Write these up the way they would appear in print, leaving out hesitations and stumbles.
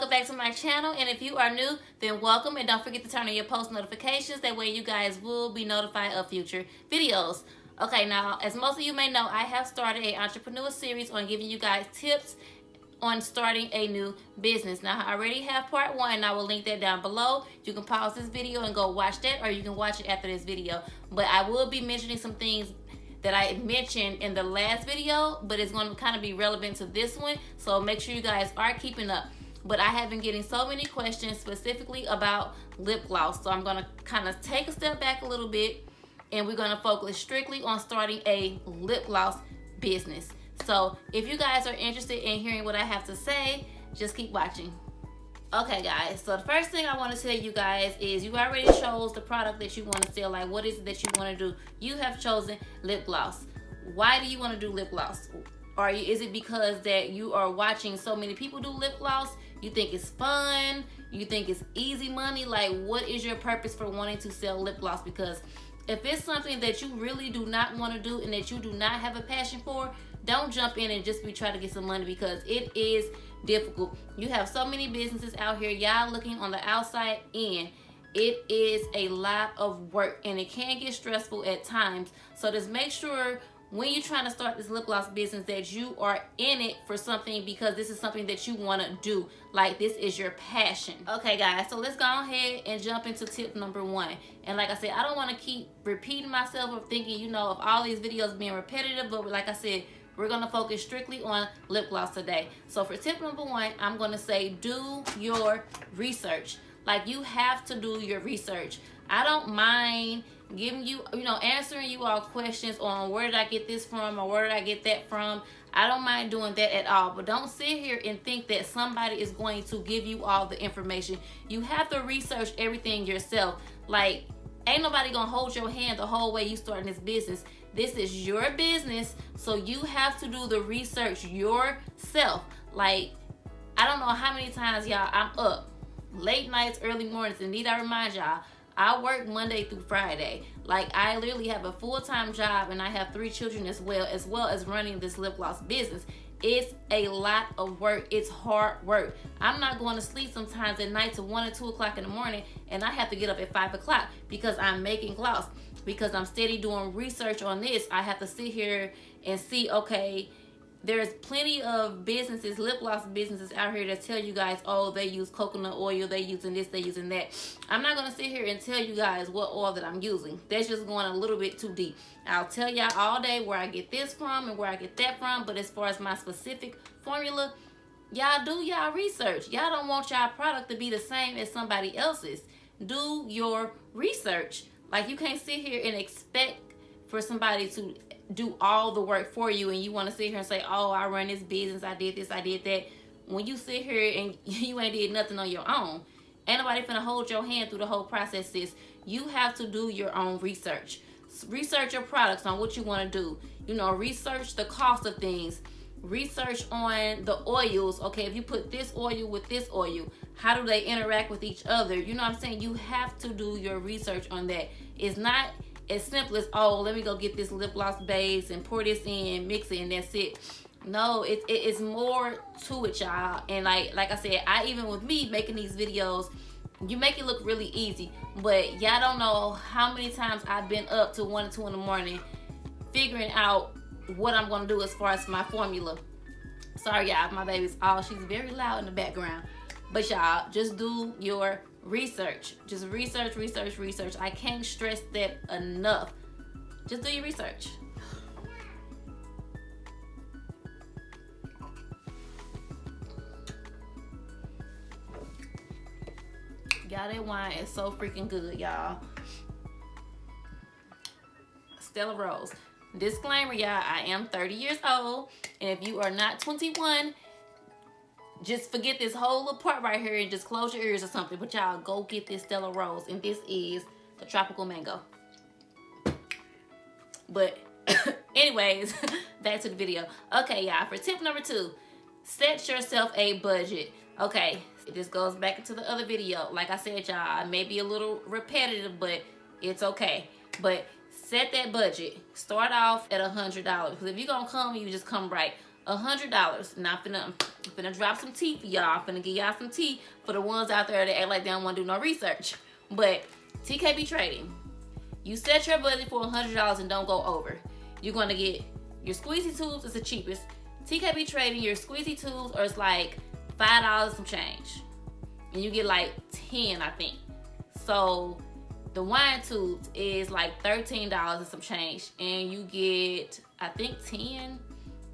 welcome back to my channel, and if you are new, then welcome, and don't forget to turn on your post notifications. That way you guys will be notified of future videos. Okay, now as most of you may know, I have started an entrepreneur series on giving you guys tips on starting a new business. Now I already have part 1, and I will link that down below. You can pause this video and go watch that, or you can watch it after this video. But I will be mentioning some things that I mentioned in the last video, but it's going to kind of be relevant to this one, so make sure you guys are keeping up. But I have been getting so many questions specifically about lip gloss, so I'm going to kind of take a step back a little bit, and we're going to focus strictly on starting a lip gloss business. So if you guys are interested in hearing what I have to say, just keep watching. Okay guys, so the first thing I want to tell you guys is you already chose the product that you want to sell. Like, what is it that you want to do? You have chosen lip gloss. Why do you want to do lip gloss? Is it because that you are watching so many people do lip gloss? You think it's fun? You think it's easy money? Like, what is your purpose for wanting to sell lip gloss? Because if it's something that you really do not want to do and that you do not have a passion for, don't jump in and just be trying to get some money, because it is difficult. You have so many businesses out here, y'all looking on the outside in. It is a lot of work, and it can get stressful at times. So just make sure when you're trying to start this lip gloss business that you are in it for something, because this is something that you want to do. Like, this is your passion. Okay guys, so let's go ahead and jump into tip number 1. And like I said, I don't want to keep repeating myself or thinking, you know, of all these videos being repetitive, but like I said, we're going to focus strictly on lip gloss today. So for tip number 1, I'm going to say do your research. Like, you have to do your research. I don't mind giving you, answering you all questions on where did I get this from or where did I get that from. I don't mind doing that at all. But don't sit here and think that somebody is going to give you all the information. You have to research everything yourself. Like, ain't nobody going to hold your hand the whole way you starting this business. This is your business, so you have to do the research yourself. Like, I don't know how many times, y'all, I'm up late nights, early mornings, and need I remind y'all, I work Monday through Friday. Like, I literally have a full-time job, and I have 3 children as well as running this lip gloss business. It's a lot of work. It's hard work. I'm not going to sleep sometimes at night till 1 or 2 o'clock in the morning, and I have to get up at 5 o'clock because I'm making gloss. Because I'm steady doing research on this, I have to sit here and see, okay, there's plenty of businesses, lip gloss businesses out here that tell you guys, oh, they use coconut oil, they using this, they using that. I'm not going to sit here and tell you guys what oil that I'm using. That's just going a little bit too deep. I'll tell y'all all day where I get this from and where I get that from, but as far as my specific formula, y'all do y'all research. Y'all don't want y'all product to be the same as somebody else's. Do your research. Like, you can't sit here and expect for somebody to do all the work for you, and you want to sit here and say, oh, I run this business, I did this, I did that. When you sit here and you ain't did nothing on your own, ain't nobody finna hold your hand through the whole process, sis. You have to do your own research. Research your products on what you want to do. Research the cost of things. Research on the oils. Okay, if you put this oil with this oil, how do they interact with each other? You know what I'm saying? You have to do your research on that. It's not as simple as, oh, let me go get this lip gloss base and pour this in, mix it, and that's it. No, it's more to it, y'all. And like I said, even with me making these videos, you make it look really easy, but y'all don't know how many times I've been up to 1 or 2 in the morning figuring out what I'm going to do as far as my formula. Sorry, y'all, my baby's she's very loud in the background. But y'all, just do your research. Just research. I can't stress that enough. Just do your research. Y'all, that wine is so freaking good, y'all. Stella Rose. Disclaimer, y'all, I am 30 years old, and if you are not 21, just forget this whole little part right here and just close your ears or something. But y'all, go get this Stella Rose, and this is the tropical mango. But anyways, back to the video. Okay, y'all, for tip number 2, set yourself a budget. Okay, this goes back into the other video. Like I said, y'all, I may be a little repetitive, but it's okay. But set that budget. Start off at $100, because if you're gonna come, you just come right. $100. Now I'm finna drop some tea for y'all. I'm finna give y'all some tea for the ones out there that act like they don't want to do no research. But TKB Trading, you set your budget for $100 and don't go over. You're gonna get your squeezy tubes is the cheapest. TKB Trading, your squeezy tubes are like $5 some change, and you get like 10, I think. So the wine tubes is like $13 and some change, and you get, I think, 10,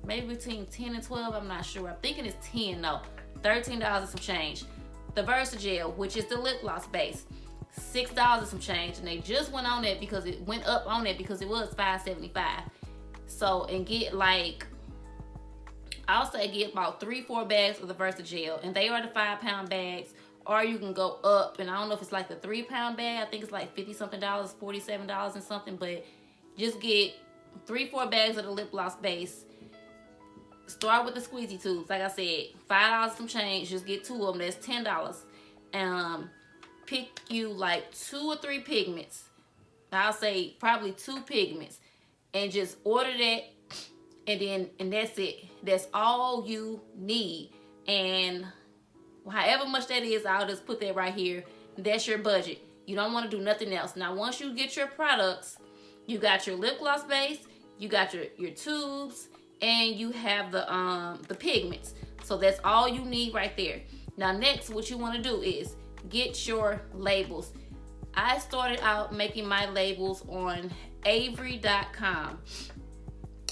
maybe between 10 and 12. I'm not sure. I'm thinking it's 10. No, $13 and some change. The Versagel, which is the lip gloss base, $6 and some change, and they just went on it because it went up on it because it was $5.75. So, and get like, I'll say get about 3-4 bags of the Versagel, and they are the 5-pound bags, or you can go up, and I don't know if it's like the 3-pound bag. I think it's like $50 something, $47 and something, but just get 3-4 bags of the lip gloss base. Start with the squeezy tubes. Like I said, $5 some change. Just get 2 of them. That's $10. Pick you like 2 or 3 pigments. I'll say probably 2 pigments, and just order that, and that's it. That's all you need. And however much that is, I'll just put that right here. That's your budget. You don't want to do nothing else. Now, once you get your products, you got your lip gloss base, you got your tubes, and you have the pigments. So that's all you need right there. Now, next, what you want to do is get your labels. I started out making my labels on Avery.com.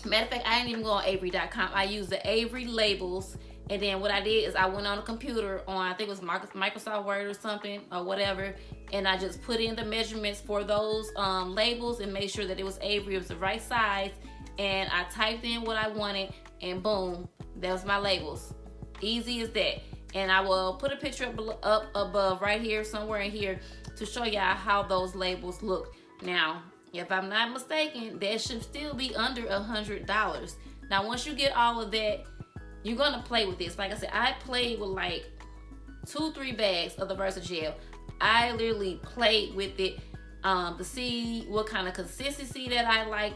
Matter of fact, I didn't even go on Avery.com. I used the Avery labels, and then what I did is I went on a computer on, I think it was Microsoft Word or something or whatever, and I just put in the measurements for those labels and made sure that it was Avery, it was the right size, and I typed in what I wanted, and boom, that was my labels. Easy as that. And I will put a picture up above right here, somewhere in here, to show y'all how those labels look. Now, if I'm not mistaken, that should still be under $100. Now, once you get all of that, you're gonna play with this. Like I said, I played with like 2-3 bags of the Versagel. I literally played with it to see what kind of consistency that I like,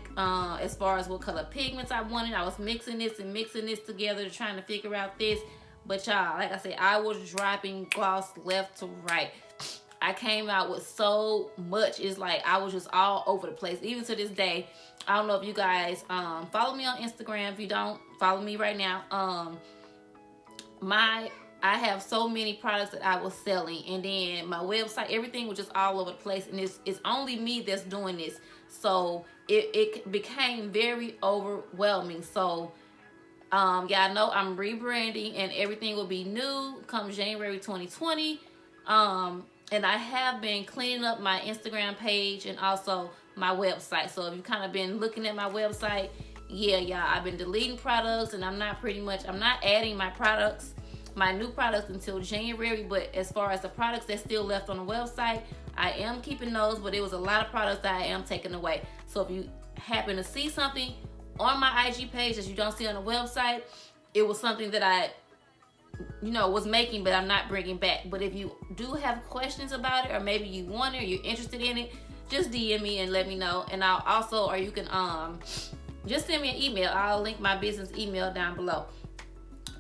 as far as what color pigments I wanted. I was mixing this and mixing this together, trying to figure out this. But y'all, like I said, I was dropping gloss left to right. I came out with so much. It's like I was just all over the place. Even to this day, I don't know if you guys follow me on Instagram. If you don't, follow me right now. I have so many products that I was selling, and then my website, everything was just all over the place, and it's only me that's doing this. So it became very overwhelming. So y'all know I'm rebranding, and everything will be new come January 2020. And I have been cleaning up my Instagram page and also my website. So if you've kind of been looking at my website, yeah, I've been deleting products, and I'm not adding my new products until January. But as far as the products that's still left on the website, I am keeping those, but it was a lot of products that I am taking away. So if you happen to see something on my IG page that you don't see on the website, it was something that I was making, but I'm not bringing back. But if you do have questions about it, or maybe you want it, or you're interested in it, just DM me and let me know. And I'll also, or you can just send me an email. I'll link my business email down below.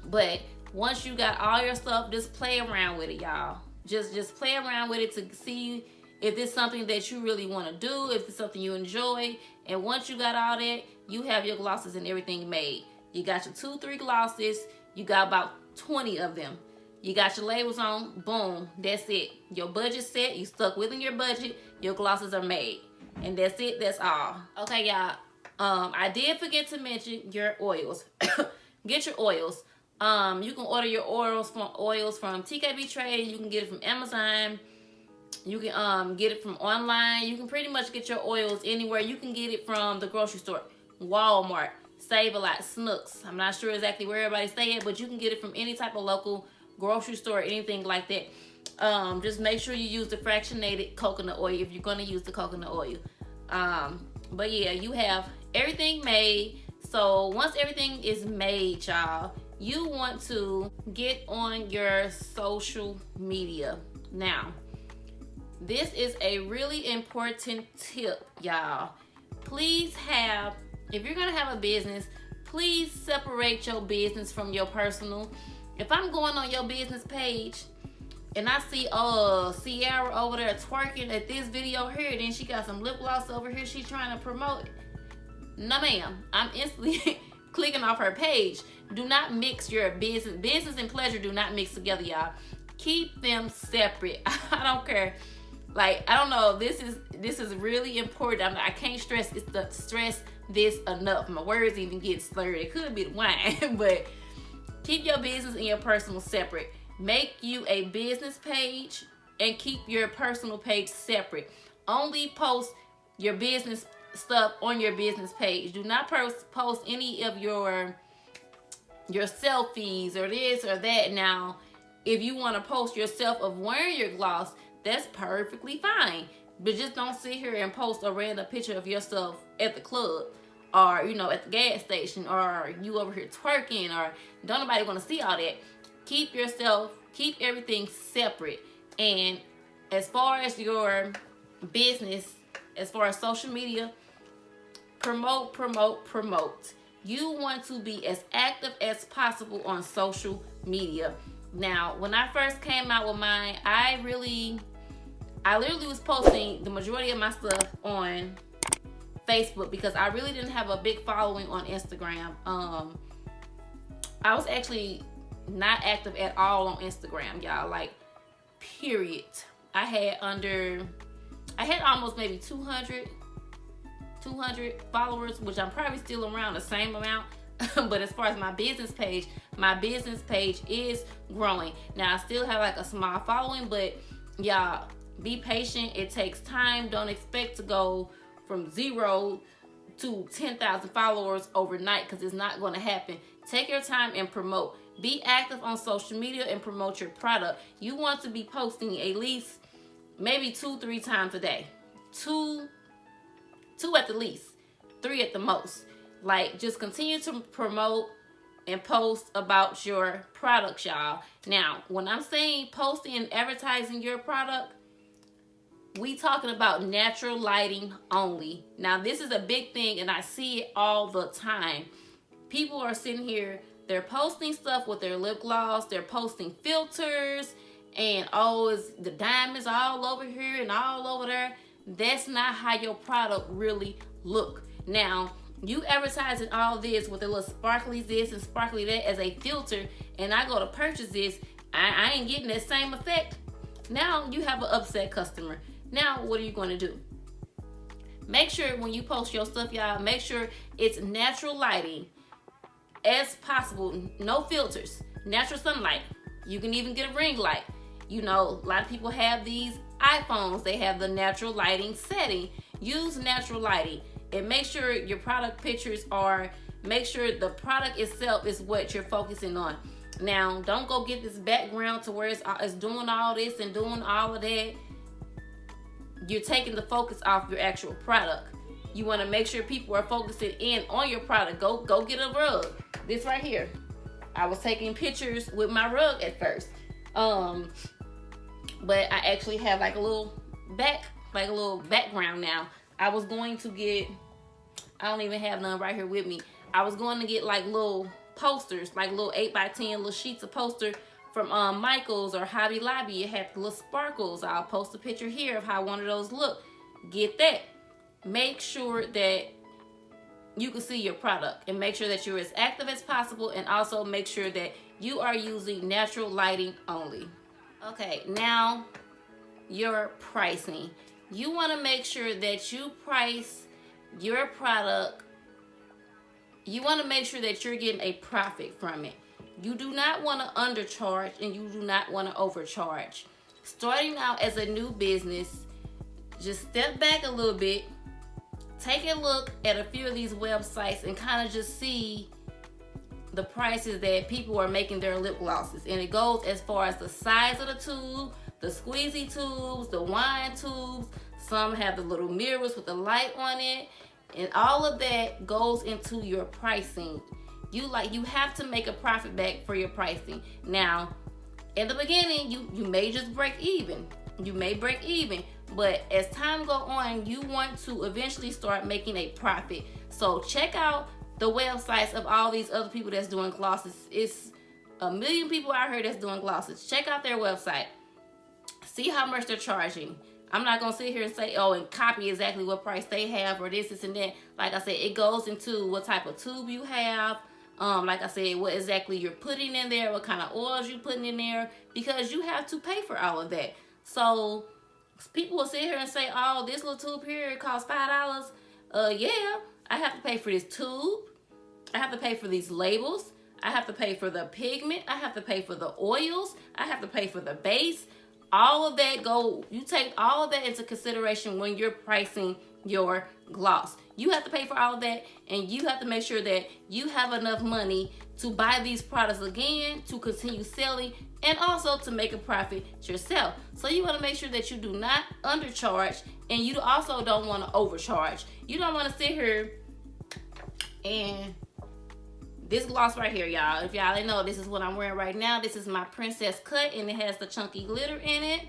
But once you got all your stuff, just play around with it, y'all. Just play around with it to see if it's something that you really want to do, if it's something you enjoy. And once you got all that, you have your glosses and everything made. You got your 2-3 glosses. You got about 20 of them. You got your labels on. Boom. That's it. Your budget set. You stuck within your budget. Your glosses are made. And that's it. That's all. Okay, y'all. I did forget to mention your oils. Get your oils. You can order your oils from TKB Trade. You can get it from Amazon. You can get it from online. You can pretty much get your oils anywhere. You can get it from the grocery store, Walmart, Save-A-Lot, Snooks. I'm not sure exactly where everybody stay at, but you can get it from any type of local grocery store, anything like that. Just make sure you use the fractionated coconut oil if you're going to use the coconut oil. But yeah, you have everything made. So once everything is made, y'all, you want to get on your social media. Now, this is a really important tip, y'all. Please have, if you're going to have a business, please separate your business from your personal. If I'm going on your business page and I see Sierra over there twerking at this video here, then she got some lip gloss over here she's trying to promote. No ma'am, I'm instantly clicking off her page. Do not mix your business and pleasure do not mix together, y'all. Keep them separate. I don't care. Like, I don't know, this is really important. I can't stress this enough. My words even get slurred. It could be the wine, but keep your business and your personal separate. Make you a business page and keep your personal page separate. Only post your business stuff on your business page. Do not post any of your selfies or this or that. Now, if you want to post yourself of wearing your gloss, that's perfectly fine. But just don't sit here and post a random picture of yourself at the club, or at the gas station, or you over here twerking, or don't nobody want to see all that. Keep everything separate. And as far as your business, as far as social media, promote. You want to be as active as possible on social media. Now, when I first came out with mine, I literally was posting the majority of my stuff on Facebook because I really didn't have a big following on Instagram. I was actually not active at all on Instagram, y'all. Like, period. I had almost maybe 200 followers, which I'm probably still around the same amount. But as far as my business page is growing. Now, I still have like a small following, but y'all, be patient. It takes time. Don't expect to go from 0 to 10,000 followers overnight, because it's not going to happen. Take your time and promote. Be active on social media and promote your product. You want to be posting at least maybe 2-3 times a day. Two at the least, 3 at the most. Like, just continue to promote and post about your products, y'all. Now, when I'm saying posting and advertising your product, we talking about natural lighting only. Now, this is a big thing, and I see it all the time. People are sitting here, they're posting stuff with their lip gloss, they're posting filters, and it's the diamonds all over here and all over there. That's not how your product really look. Now, you advertising all this with a little sparkly this and sparkly that as a filter, and I go to purchase this, I ain't getting that same effect. Now you have an upset customer. Now what are you going to do? Make sure when you post your stuff, y'all, make sure it's natural lighting as possible. No filters. Natural sunlight. You can even get a ring light. A lot of people have these iPhones. They have the natural lighting setting. Use natural lighting. And make sure your product pictures make sure the product itself is what you're focusing on. Now, don't go get this background to where it's doing all this and doing all of that. You're taking the focus off your actual product. You want to make sure people are focusing in on your product. Go get a rug. This right here. I was taking pictures with my rug at first. But I actually have like a little background now. I was going to get, I don't even have none right here with me. I was going to get like little posters, like little 8x10 little sheets of poster from Michael's or Hobby Lobby. It had little sparkles. I'll post a picture here of how one of those look. Get that. Make sure that you can see your product, and make sure that you're as active as possible, and also make sure that you are using natural lighting only. Okay, now your pricing. You want to make sure that you price your product. You want to make sure that you're getting a profit from it. You do not want to undercharge, and you do not want to overcharge. Starting out as a new business, just step back a little bit. Take a look at a few of these websites and kind of just see the prices that people are making their lip glosses. And it goes as far as the size of the tube, the squeezy tubes, the wine tubes. Some have the little mirrors with the light on it. And all of that goes into your pricing. You have to make a profit back for your pricing. Now, in the beginning, you may just break even. You may break even. But as time go on, you want to eventually start making a profit. So check out the websites of all these other people that's doing glosses. It's a million people out here that's doing glosses. Check out their website. See how much they're charging. I'm not going to sit here and say, oh, and copy exactly what price they have or this, and that. Like I said, it goes into what type of tube you have. Like I said, what exactly you're putting in there, what kind of oils you're putting in there, because you have to pay for all of that. So people will sit here and say, oh, this little tube here, it costs $5. Yeah, I have to pay for this tube. I have to pay for these labels. I have to pay for the pigment. I have to pay for the oils. I have to pay for the base. All of that you take all of that into consideration when you're pricing your gloss. You have to pay for all of that, and you have to make sure that you have enough money to buy these products again, to continue selling, and also to make a profit yourself. So you want to make sure that you do not undercharge, and you also don't want to overcharge. You don't want to sit here and this gloss right here, y'all, if y'all didn't know, this is what I'm wearing right now. This is my Princess Cut, and it has the chunky glitter in it.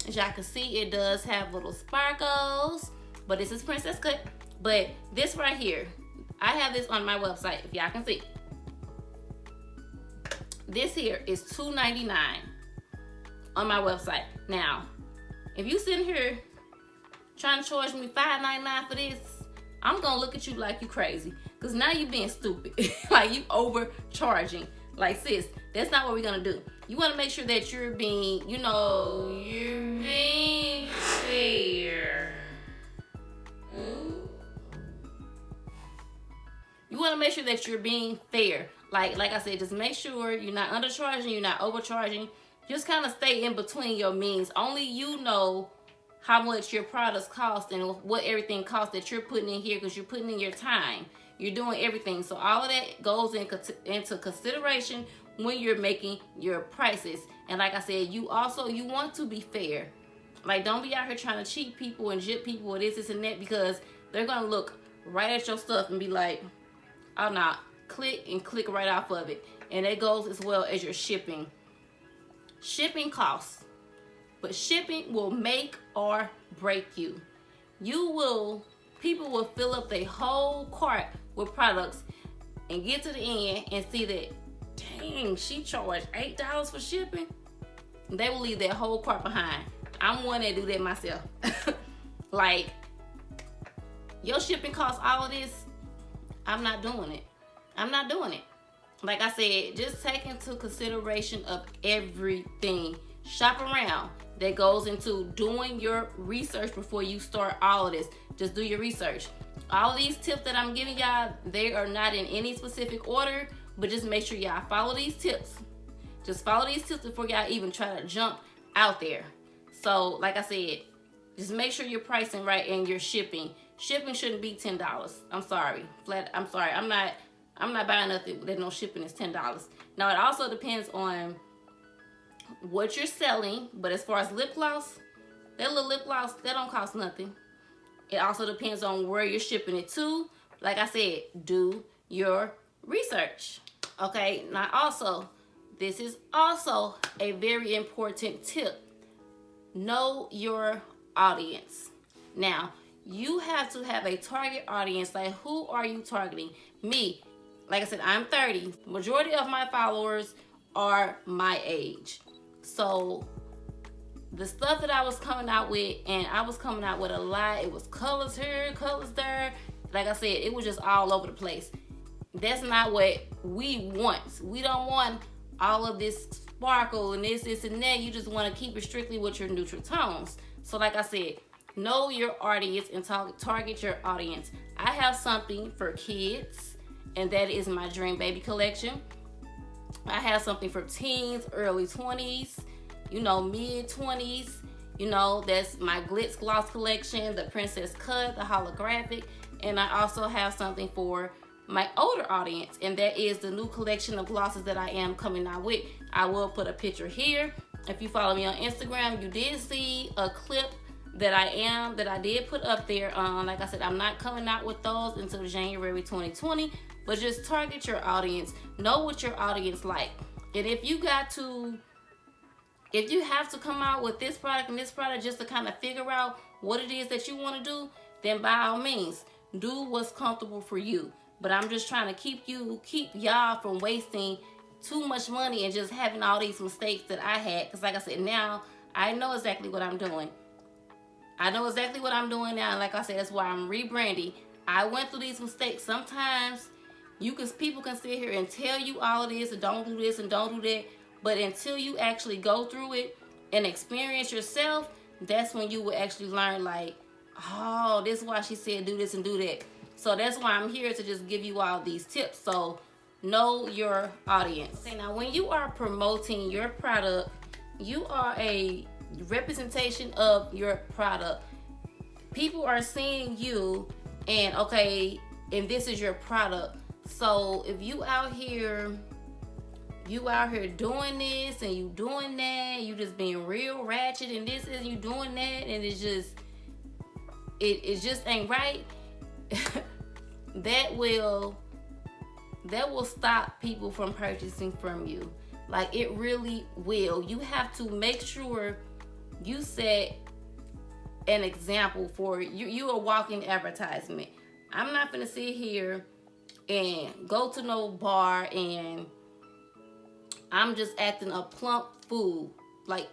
As y'all can see, it does have little sparkles, but this is Princess Cut. But this right here, I have this on my website, if y'all can see. This here is $2.99 on my website. Now, if you sitting here trying to charge me $5.99 for this, I'm gonna look at you like you crazy, because now you being stupid. Like, you overcharging. Like, sis, that's not what we're gonna do. You want to make sure that you're being, you're being fair. You want to make sure that you're being fair. Like I said, just make sure you're not undercharging, you're not overcharging. Just kind of stay in between your means. Only you know how much your products cost and what everything costs that you're putting in here, because you're putting in your time. You're doing everything. So all of that goes into consideration when you're making your prices. And like I said, you want to be fair. Like, don't be out here trying to cheat people and jip people with this and that, because they're going to look right at your stuff and be like, oh, no, click right off of it. And that goes as well as your shipping. Shipping costs. But shipping will make or break you. People will fill up their whole cart with products and get to the end and see that, dang, she charged $8 for shipping. They will leave their whole cart behind. I'm one that do that myself. Like, your shipping costs all of this, I'm not doing it. I'm not doing it. Like I said, just take into consideration of everything. Shop around. That goes into doing your research before you start all of this. Just do your research. All of these tips that I'm giving y'all, they are not in any specific order, but just make sure y'all follow these tips. Just follow these tips before y'all even try to jump out there. So, like I said, just make sure you're pricing right and your shipping. Shipping shouldn't be $10. I'm sorry. I'm sorry. I'm not buying nothing that no shipping is $10. Now, it also depends on what you're selling, but as far as lip gloss, that little lip gloss, that don't cost nothing. It also depends on where you're shipping it to. Like I said, do your research. Okay, now also, this is also a very important tip. Know your audience. Now, you have to have a target audience. Like, who are you targeting? Me, like I said, I'm 30. Majority of my followers are my age. So the stuff that I was coming out with, and I was coming out with a lot, it was colors here, colors there. Like I said, it was just all over the place. That's not what we want. We don't want all of this sparkle and this and that. You just want to keep it strictly with your neutral tones. So like I said, know your audience and target your audience. I have something for kids, and that is my Dream Baby collection. I have something for teens, early 20s, mid 20s. That's my Glitz Gloss collection, the Princess Cut, the holographic. And I also have something for my older audience, and that is the new collection of glosses that I am coming out with. I will put a picture here. If you follow me on Instagram, you did see a clip that I did put up there. Like I said, I'm not coming out with those until January 2020. But just target your audience. Know what your audience like. And if you have to come out with this product and this product just to kind of figure out what it is that you want to do, then by all means, do what's comfortable for you. But I'm just trying to keep y'all from wasting too much money and just having all these mistakes that I had. Because like I said, now I know exactly what I'm doing. I know exactly what I'm doing now. And like I said, that's why I'm rebranding. I went through these mistakes. Sometimes people can sit here and tell you all of this and don't do this and don't do that. But until you actually go through it and experience yourself, that's when you will actually learn, like, oh, this is why she said do this and do that. So that's why I'm here, to just give you all these tips. So know your audience. Okay, now when you are promoting your product, you are a representation of your product. People are seeing you, and okay, and this is your product. So if you out here doing this and you doing that, you just being real ratchet and this and you doing that, and it just ain't right. that will stop people from purchasing from you. Like, it really will. You have to make sure you set an example for you. You a walking advertisement. I'm not gonna sit here and go to no bar and I'm just acting a plump fool, like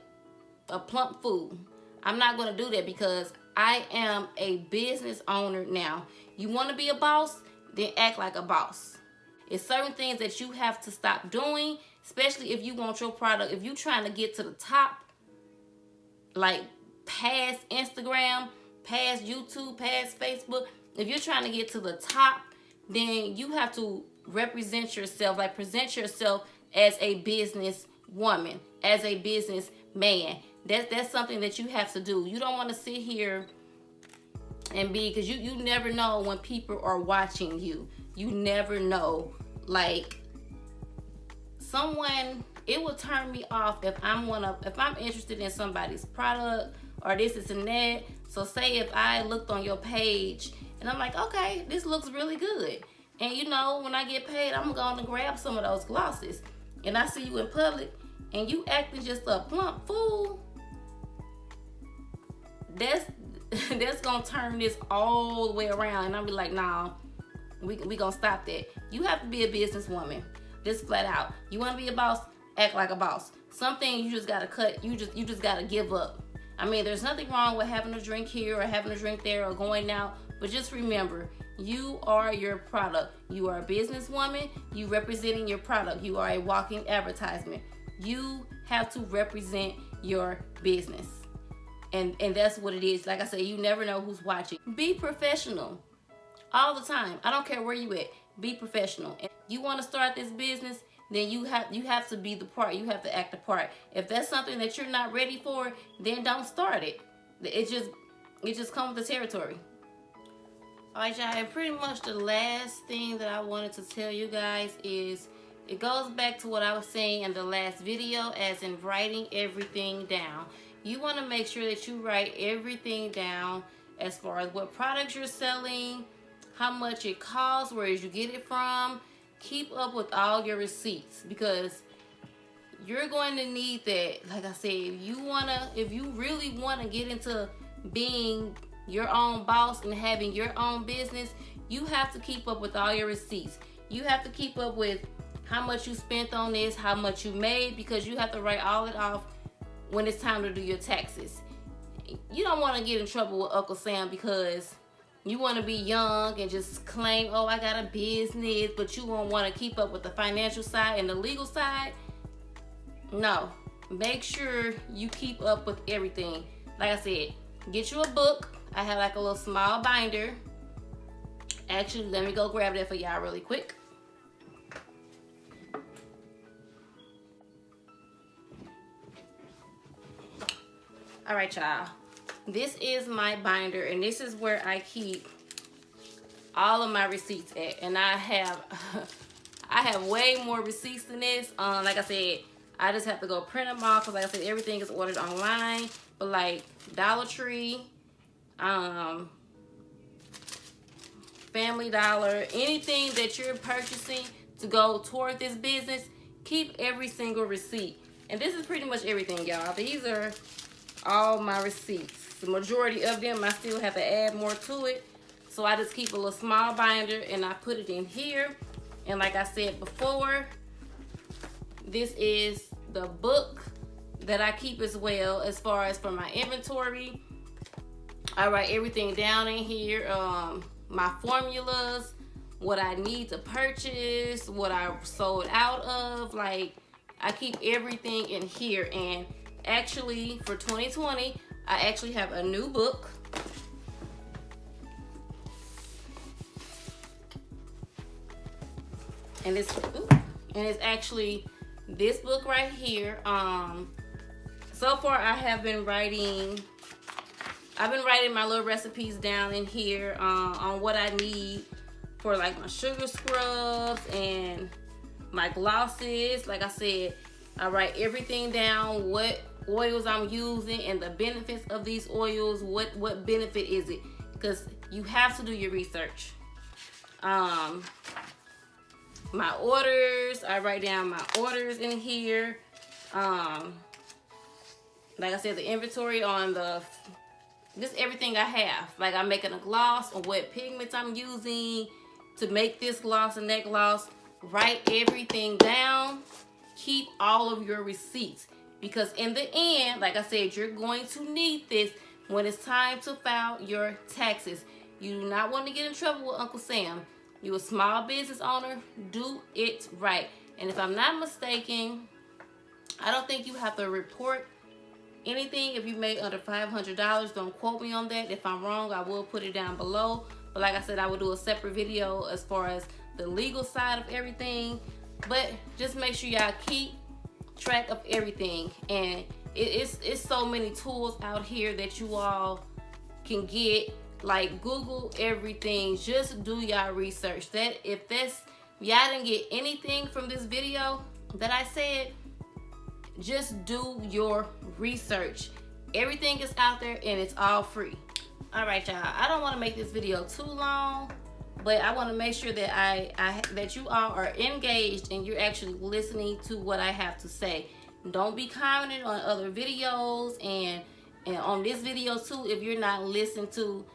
a plump fool. I'm not gonna do that, because I am a business owner now. You wanna be a boss? Then act like a boss. It's certain things that you have to stop doing, especially if you want your product. If you're trying to get to the top, like past Instagram, past YouTube, past Facebook, if you're trying to get to the top, then you have to represent yourself, like present yourself as a business woman, as a business man. That's something that you have to do. You don't want to sit here and be, because you never know when people are watching you. You never know. Like, someone, it will turn me off if I'm interested in somebody's product or this and that. So say if I looked on your page and I'm like, okay, this looks really good, and you know, when I get paid, I'm going to grab some of those glosses, and I see you in public and you acting just a plump fool, that's gonna turn this all the way around, and I'll be like, nah, we gonna stop that. You have to be a businesswoman, just flat out. You want to be a boss? Act like a boss. Some things you just gotta cut. You just gotta give up. I mean, there's nothing wrong with having a drink here or having a drink there or going out, but just remember, you are your product. You are a businesswoman. You representing your product. You are a walking advertisement. You have to represent your business. And that's what it is. Like I said, you never know who's watching. Be professional all the time. I don't care where you at. Be professional. And you want to start this business, then you have to be the part. You have to act the part. If that's something that you're not ready for, then don't start it. It just comes with the territory. Alright, y'all, and pretty much the last thing that I wanted to tell you guys is, it goes back to what I was saying in the last video, as in writing everything down. You want to make sure that you write everything down, as far as what products you're selling, how much it costs, where did you get it from. Keep up with all your receipts, because you're going to need that. Like I said, if you really want to get into being your own boss and having your own business, you have to keep up with all your receipts. You have to keep up with how much you spent on this, how much you made, because you have to write all it off when it's time to do your taxes. You don't want to get in trouble with Uncle Sam because you want to be young and just claim, oh, I got a business, but you won't want to keep up with the financial side and the legal side. No, make sure you keep up with everything. Like I said, get you a book. I have like a little small binder. Actually, let me go grab that for y'all really quick. All right, y'all. This is my binder, and this is where I keep all of my receipts at. And I have way more receipts than this. Like I said, I just have to go print them off, because like I said, everything is ordered online. But like Dollar Tree, Family Dollar, anything that you're purchasing to go toward this business, keep every single receipt. And this is pretty much everything, y'all. These are all my receipts. The majority of them, I still have to add more to it. So I just keep a little small binder and I put it in here. And like I said before, this is the book that I keep as well as far as for my inventory. I write everything down in here, my formulas, what I need to purchase, what I sold out of. Like, I keep everything in here. And actually for 2020, I actually have a new book. And it's actually this book right here. So far I have been writing, my little recipes down in here on what I need for like my sugar scrubs and my glosses. Like I said, I write everything down, what oils I'm using and the benefits of these oils. What benefit is it? Because you have to do your research. My orders, I write down my orders in here. Like I said, the inventory on just everything I have. Like, I'm making a gloss on what pigments I'm using to make this gloss and that gloss. Write everything down. Keep all of your receipts, because in the end, like I said, you're going to need this when it's time to file your taxes. You do not want to get in trouble with Uncle Sam. You're a small business owner. Do it right. And if I'm not mistaken, I don't think you have to report anything if you made under $500. Don't quote me on that. If I'm wrong, I will put it down below. But like I said, I will do a separate video as far as the legal side of everything. But just make sure y'all keep track of everything. And it's so many tools out here that you all can get. Like, Google everything. Just do y'all research. That if y'all didn't get anything from this video that I said, just do your research. Everything is out there and it's all free. All right, y'all, I don't want to make this video too long, but I want to make sure that that you all are engaged and you're actually listening to what I have to say. Don't be commenting on other videos and on this video too if you're not listening to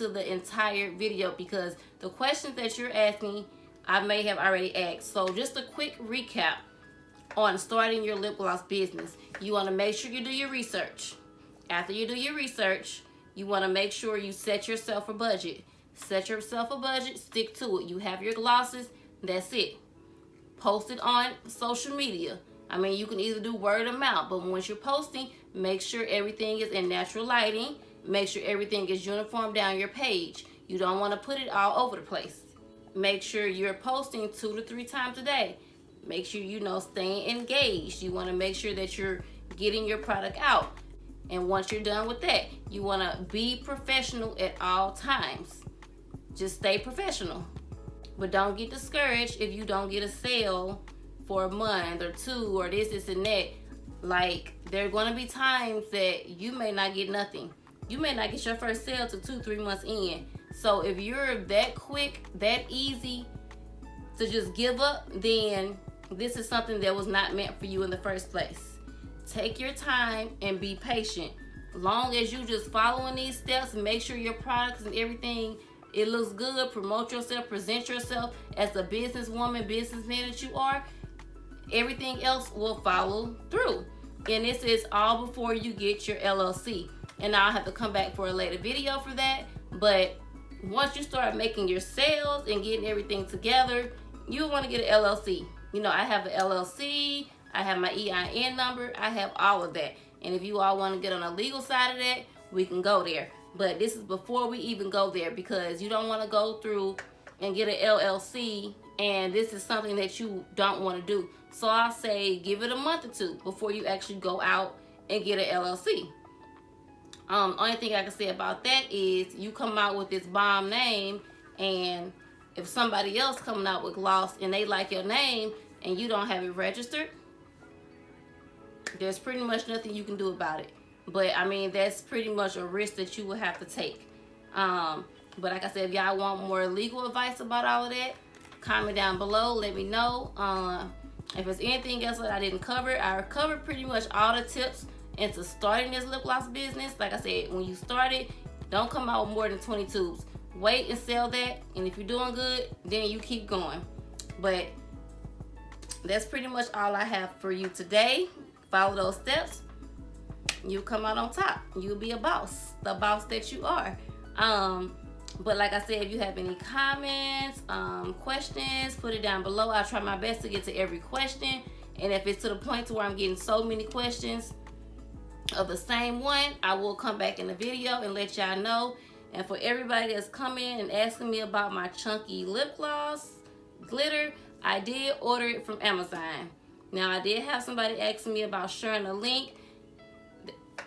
the entire video, because the questions that you're asking I may have already asked. So just a quick recap on starting your lip gloss business. You want to make sure you do your research. After you do your research, you want to make sure you set yourself a budget. Set yourself a budget, stick to it. You have your glosses, that's it. Post it on social media. I mean, you can either do word of mouth, but once you're posting, make sure everything is in natural lighting. Make sure everything is uniform down your page. You don't want to put it all over the place. Make sure you're posting 2 to 3 times a day. Make sure staying engaged. You want to make sure that you're getting your product out. And once you're done with that, you want to be professional at all times. Just stay professional. But don't get discouraged if you don't get a sale for a month or 2 or this and that. Like, there are going to be times that you may not get nothing. You may not get your first sale till 2-3 months in. So if you're that quick, that easy to just give up, then this is something that was not meant for you in the first place. Take your time and be patient. Long as you just following these steps, make sure your products and everything, it looks good. Promote yourself, present yourself as a businesswoman, businessman that you are. Everything else will follow through. And this is all before you get your LLC. And I'll have to come back for a later video for that. But once you start making your sales and getting everything together, you want to get an LLC. I have an LLC, I have my EIN number, I have all of that. And if you all want to get on the legal side of that, we can go there. But this is before we even go there, because you don't want to go through and get an LLC and this is something that you don't want to do. So I'll say give it a month or 2 before you actually go out and get an LLC. Only thing I can say about that is you come out with this bomb name, and if somebody else coming out with gloss and they like your name and you don't have it registered, there's pretty much nothing you can do about it. But I mean, that's pretty much a risk that you will have to take. But like I said, if y'all want more legal advice about all of that, comment down below, let me know. If there's anything else that I didn't cover, I covered pretty much all the tips into starting this lip gloss business. Like I said, when you start it, Don't come out with more than 20 tubes. Wait and sell that, and if you're doing good, then you keep going. But that's pretty much all I have for you today. Follow those steps, you'll come out on top. You'll be a boss, the boss that you are. But like I said, if you have any comments, questions, put it down below. I'll try my best to get to every question. And if it's to the point to where I'm getting so many questions of the same one, I will come back in the video and let y'all know. And for everybody that's coming and asking me about my chunky lip gloss glitter, I did order it from Amazon. Now, I did have somebody asking me about sharing a link.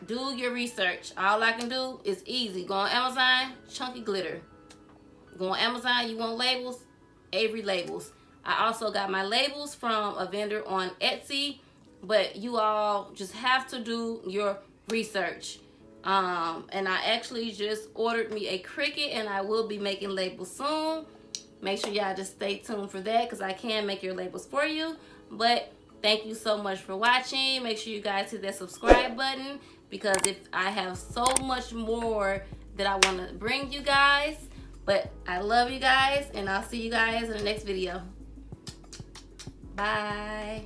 Do your research. All I can do is easy. Go on Amazon, chunky glitter. Go on Amazon, you want labels? Avery Labels. I also got my labels from a vendor on Etsy, but you all just have to do your research. And I actually just ordered me a Cricut, and I will be making labels soon. Make sure y'all just stay tuned for that, because I can make your labels for you. But thank you so much for watching. Make sure you guys hit that subscribe button, because if I have so much more that I want to bring you guys. But I love you guys, and I'll see you guys in the next video. Bye.